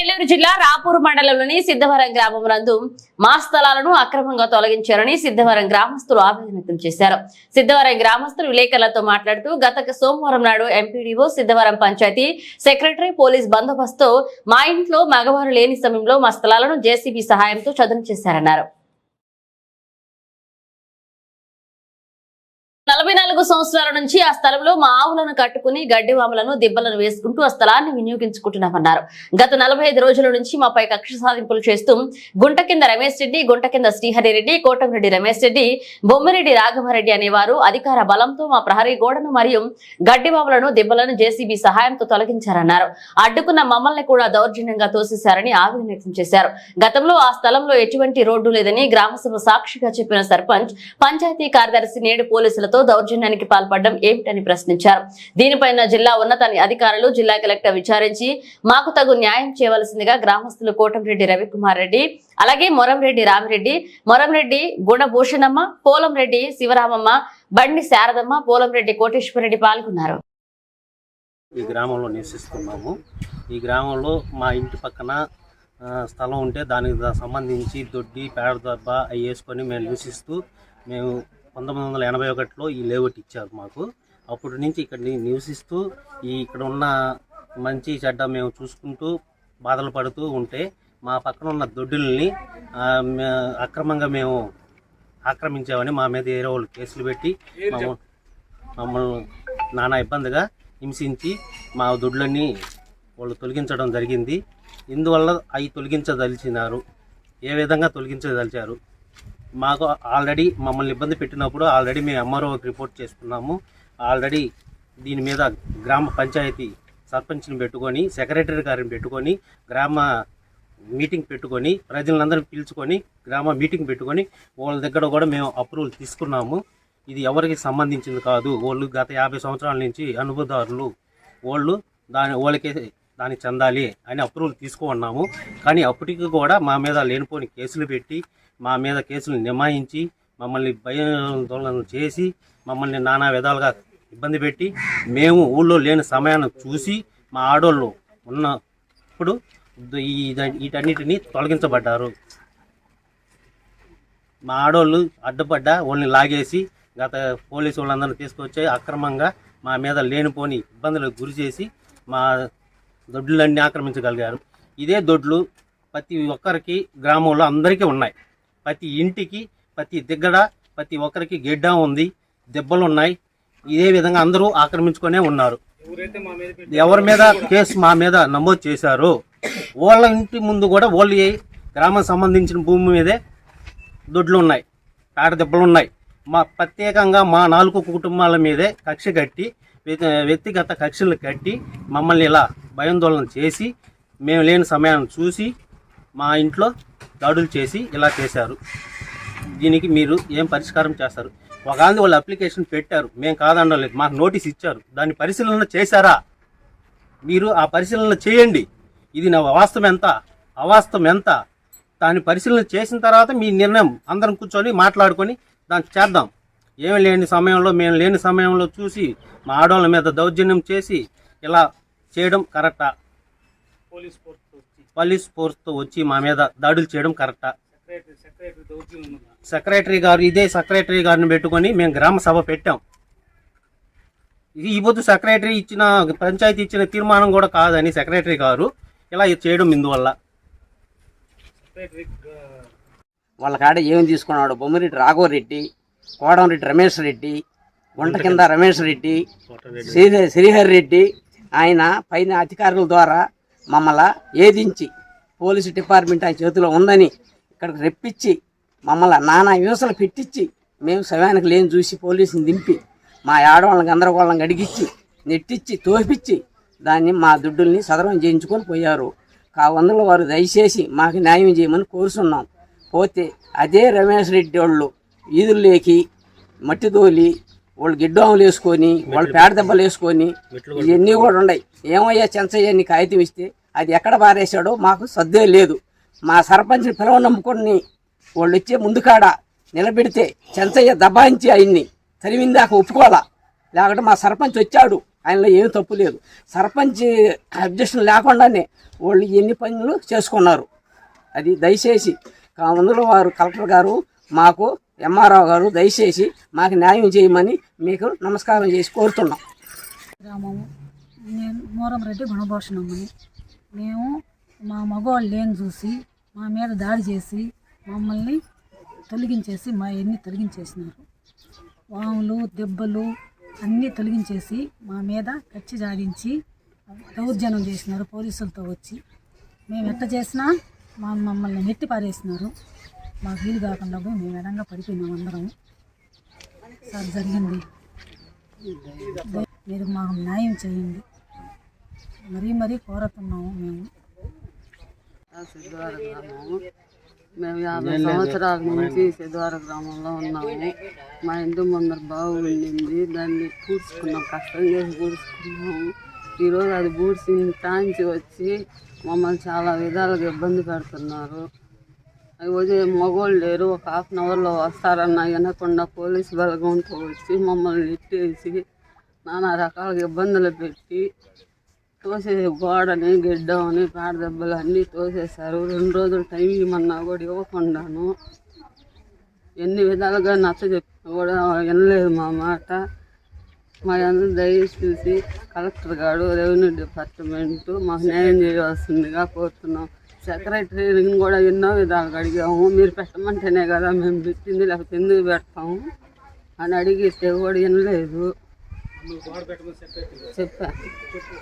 ఏలూరు జిల్లా రాపూర్ మండలంలోని సిద్ధవరం గ్రామం నందు మా స్థలాలను అక్రమంగా తొలగించారని సిద్ధవరం గ్రామస్తులు ఆవేదన వ్యక్తం చేశారు. సిద్ధవరం గ్రామస్తులు విలేకరులతో మాట్లాడుతూ గత సోమవారం నాడు ఎంపీడీఓ సిద్ధవరం పంచాయతీ సెక్రటరీ పోలీస్ బందోబస్తు మా ఇంట్లో మగవారు లేని సమయంలో మా స్థలాలను జేసీబీ సహాయంతో చదును చేశారన్నారు. 44 సంవత్సరాల నుంచి ఆ స్థలంలో మా ఆవులను కట్టుకుని గడ్డి వాములను దిబ్బలను వేసుకుంటూ ఆ స్థలాన్ని వినియోగించుకుంటున్నామన్నారు. గత 45 రోజుల నుంచి మాపై కక్ష సాధింపులు చేస్తూ గుంట కింద రమేష్ రెడ్డి, గుంట కింద శ్రీహరిరెడ్డి, కోటంరెడ్డి రమేష్ రెడ్డి, బొమ్మిరెడ్డి రాఘవరెడ్డి అనేవారు అధికార బలంతో మా ప్రహరీ గోడను మరియు గడ్డి వాములను దిబ్బలను జేసీబీ సహాయంతో తొలగించారన్నారు. అడ్డుకున్న మమ్మల్ని కూడా దౌర్జన్యంగా తోసేశారని ఆవేదన వ్యక్తం చేశారు. గతంలో ఆ స్థలంలో ఎటువంటి రోడ్డు లేదని గ్రామసభ సాక్షిగా చెప్పిన సర్పంచ్, పంచాయతీ కార్యదర్శి నేడు పోలీసులతో దౌర్జన్యానికి పాల్పడడం ఏమిటని ప్రశ్నించారు. దీనిపైన జిల్లా ఉన్నత అధికారులు, జిల్లా కలెక్టర్ విచారించి మాకు తగు న్యాయం చేయవలసిందిగా గ్రామస్తులు కోటంరెడ్డి రవికుమార్ రెడ్డి, అలాగే మొరంరెడ్డి రామిరెడ్డి, మొరంరెడ్డి గుణభూషణమ్మ, పోలంరెడ్డి శివరామమ్మ, బండి శారదమ్మ, పోలంరెడ్డి కోటేశ్వరరెడ్డి పాల్గొన్నారు. ఈ గ్రామంలో నివసిస్తున్నాము. ఈ గ్రామంలో మా ఇంటి పక్కన స్థలం ఉంటే దానికి సంబంధించి దొడ్డి, పేడ దెబ్బ అవి వేసుకొని మేము నివసిస్తూ మేము 1981లో ఈ లేఅవుట్ ఇచ్చారు మాకు. అప్పటి నుంచి ఇక్కడ నివసిస్తూ ఇక్కడ ఉన్న మంచి చెడ్డ మేము చూసుకుంటూ బాధలు పడుతూ ఉంటే మా పక్కన ఉన్న దొడ్డుల్ని అక్రమంగా మేము ఆక్రమించామని మా మీద వేరే వాళ్ళు కేసులు పెట్టి మమ్మల్ని నానా ఇబ్బందిగా హింసించి మా దొడ్లన్నీ వాళ్ళు తొలగించడం జరిగింది. ఇందువల్ల అవి తొలగించదలిచినారు. ఏ విధంగా తొలగించదలిచారు? మాకు ఆల్రెడీ మమ్మల్ని ఇబ్బంది పెట్టినప్పుడు ఆల్రెడీ మేము ఎంఆర్ఓకి రిపోర్ట్ చేస్తున్నాము. ఆల్రెడీ దీని మీద గ్రామ పంచాయతీ సర్పంచ్ని పెట్టుకొని, సెక్రటరీ గారిని పెట్టుకొని, గ్రామ మీటింగ్ పెట్టుకొని, ప్రజలందరినీ పిలుచుకొని గ్రామ మీటింగ్ పెట్టుకొని వాళ్ళ దగ్గర కూడా మేము అప్రూవల్ తీసుకున్నాము. ఇది ఎవరికి సంబంధించింది కాదు. వాళ్ళు గత 50 సంవత్సరాల నుంచి అనుభవదారులు, వాళ్ళు వాళ్ళకే దానికి చెందాలి అని అప్రూవల్ తీసుకున్నాము. కానీ అప్పటికి కూడా మా మీద లేనిపోని కేసులు పెట్టి, మా మీద కేసులు నిమాయించి, మమ్మల్ని భయాందోళన చేసి, మమ్మల్ని నానా విధాలుగా ఇబ్బంది పెట్టి, మేము ఊళ్ళో లేని సమయాన్ని చూసి మా ఆడోళ్ళు ఉన్నప్పుడు వీటన్నిటిని తొలగించబడ్డారు. మా ఆడోళ్ళు అడ్డుపడ్డా వాళ్ళని లాగేసి గత పోలీసు వాళ్ళందరినీ తీసుకొచ్చి అక్రమంగా మా మీద లేనిపోని ఇబ్బందులకు గురి చేసి మా దొడ్లన్నీ ఆక్రమించగలిగారు. ఇదే దొడ్లు ప్రతి ఒక్కరికి గ్రామంలో అందరికీ ఉన్నాయి. ప్రతి ఇంటికి, ప్రతి దిగ్గడ, ప్రతి ఒక్కరికి గిడ్డ ఉంది, దెబ్బలు ఉన్నాయి. ఇదే విధంగా అందరూ ఆక్రమించుకునే ఉన్నారు. ఎవరి మీద కేసు మా మీద నమోదు చేశారో వాళ్ళ ఇంటి ముందు కూడా వాళ్ళు గ్రామం సంబంధించిన భూమి మీదే దొడ్లు ఉన్నాయి, పేడ దెబ్బలు ఉన్నాయి. ప్రత్యేకంగా మా 4 కుటుంబాల మీదే కక్ష కట్టి, వ్యక్తిగత కక్షలు కట్టి మమ్మల్ని ఇలా భయాందోళన చేసి, మేము లేని సమయాన్ని చూసి మా ఇంట్లో దాడులు చేసి ఇలా చేశారు. దీనికి మీరు ఏం పరిష్కారం చేస్తారు? ఒకవేళ వాళ్ళు అప్లికేషన్ పెట్టారు, మేము కాదనలేదు, మాకు నోటీస్ ఇచ్చారు. దాన్ని పరిశీలన చేశారా? మీరు ఆ పరిశీలన చేయండి. ఇది నా వాస్తవం ఎంత, అవాస్తవం ఎంత, దాన్ని పరిశీలన చేసిన తర్వాత మీ నిర్ణయం అందరం కూర్చొని మాట్లాడుకొని దాన్ని చేద్దాం. ఏమి లేని సమయంలో, మేము లేని సమయంలో చూసి మా ఆడవాళ్ళ మీద దౌర్జన్యం చేసి ఇలా చేయడం కరెక్టా? పోలీస్ ఫోర్స్తో వచ్చి మా మీద దాడులు చేయడం కరెక్టా? సెక్రటరీ గారు, ఇదే సెక్రటరీ గారిని పెట్టుకొని మేము గ్రామ సభ పెట్టాం. ఈ పొద్దు సెక్రటరీ ఇచ్చిన, పంచాయతీ ఇచ్చిన తీర్మానం కూడా కాదని సెక్రటరీ గారు ఇలా చేయడం ఇందువల్ల. వాళ్ళ కాడ ఏమి తీసుకున్నాడు? బొమ్మిరెడ్డి రాఘవరెడ్డి, కోటంరెడ్డి రమేష్ రెడ్డి, గుంట కింద రమేష్ రెడ్డి, శ్రీహరిరెడ్డి, ఆయన పైన అధికారుల ద్వారా మమ్మల్ని ఏదించి పోలీసు డిపార్ట్మెంట్ ఆయన చేతిలో ఉందని ఇక్కడికి రెప్పించి మమ్మల్ని నానా హింసలు పెట్టించి, మేము సమయానికి లేని చూసి పోలీసుని దింపి మా ఆడవాళ్ళని గందరగోళం గడిగించి, నెట్టించి, తోపిచ్చి దాన్ని మా దుడ్డుల్ని సదరం చేయించుకొని పోయారు. కావున వారు దయచేసి మాకు న్యాయం చేయమని కోరుతున్నాం. పోతే అదే రమేష్ రెడ్డి వాళ్ళు ఈదుల్లోకి మట్టి తోలి, వాళ్ళు గిడ్డాములు వేసుకొని, వాళ్ళు పేడ దెబ్బలు వేసుకొని, ఇవన్నీ కూడా ఉన్నాయి. ఏమయ్యా చెంచయ్య నీ కాగితం ఇస్తే అది ఎక్కడ పారేశాడో మాకు సర్దే లేదు. మా సర్పంచ్ని పిలవ నమ్ముకొని వాళ్ళు వచ్చే ముందుకాడ నిలబెడితే చెంచయ్య దబాయించి ఆయన్ని తరిమిందాక ఒప్పుకోవాలా. లేకపోతే మా సర్పంచ్ వచ్చాడు, ఆయనలో ఏం తప్పు లేదు. సర్పంచ్ అబ్జెక్షన్ లేకుండానే వాళ్ళు ఎన్ని పనులు చేసుకున్నారు. అది దయచేసి అందులో వారు కలెక్టర్ గారు మాకు ఎంఆర్ఓ గారు దయచేసి మాకు న్యాయం చేయమని మీకు నమస్కారం చేసి కోరుతున్నాం. గ్రామము నేను మూరంరెడ్డి గుణభూషణమ్మని. మేము మా మగవాళ్ళు లేని చూసి మా మీద దాడి చేసి మమ్మల్ని తొలగించేసి మా ఎన్ని తొలగించేసినారు. వాములు దెబ్బలు అన్నీ తొలగించేసి మా మీద కచ్చి జాడించి దౌర్జన్యం చేసినారు పోలీసులతో వచ్చి. మేము ఎట్ట చేసినా మమ్మల్ని నెట్టి పారేసినారు. మాకు వీలు కాకుండా పోయి మేము ఎడంగా పడిపోయినాం అందరం. సార్ జరిగింది, మీరు మాకు న్యాయం చేయండి, మరీ కోరుతున్నాము. సిద్ధార గ్రామము. మేము 50 సంవత్సరాల నుంచి సిద్ధార గ్రామంలో ఉన్నాము. మా ఇంటి ముందర బావు ఉండింది, దాన్ని పూడ్చుకున్నాం, కష్టం చేసి పూడ్చుకున్నాము. ఈరోజు అది పూడ్చి టాంచి వచ్చి మమ్మల్ని చాలా విధాలుగా ఇబ్బంది పెడుతున్నారు. వచ్చి మగవాళ్ళు లేరు, ఒక ½ అన్ అవర్లో వస్తారన్న వినకుండా పోలీసు బలగంతో వచ్చి మమ్మల్ని నెట్టేసి నానా రకాలుగా ఇబ్బందులు పెట్టి తోసే గోడని గిడ్డని పేడ దెబ్బలు అన్నీ తోసేశారు. 2 రోజులు టైం ఇవ్వమన్నా కూడా ఇవ్వకుండాను ఎన్ని విధాలుగా నచ్చజెప్పినా కూడా వినలేదు మా మాట. మా అందరూ దయచేసి కలెక్టర్ గారు, రెవెన్యూ డిపార్ట్మెంటు మాకు న్యాయం చేయవలసిందిగా కోరుతున్నాం. సెక్రటరీని కూడా ఎన్నో విధాలుగా అడిగాము. మీరు పెట్టమంటేనే కదా మేము పెట్టింది, లేకపోతే ఎందుకు పెడతాము అని అడిగితే కూడా వినలేదు. చెప్పా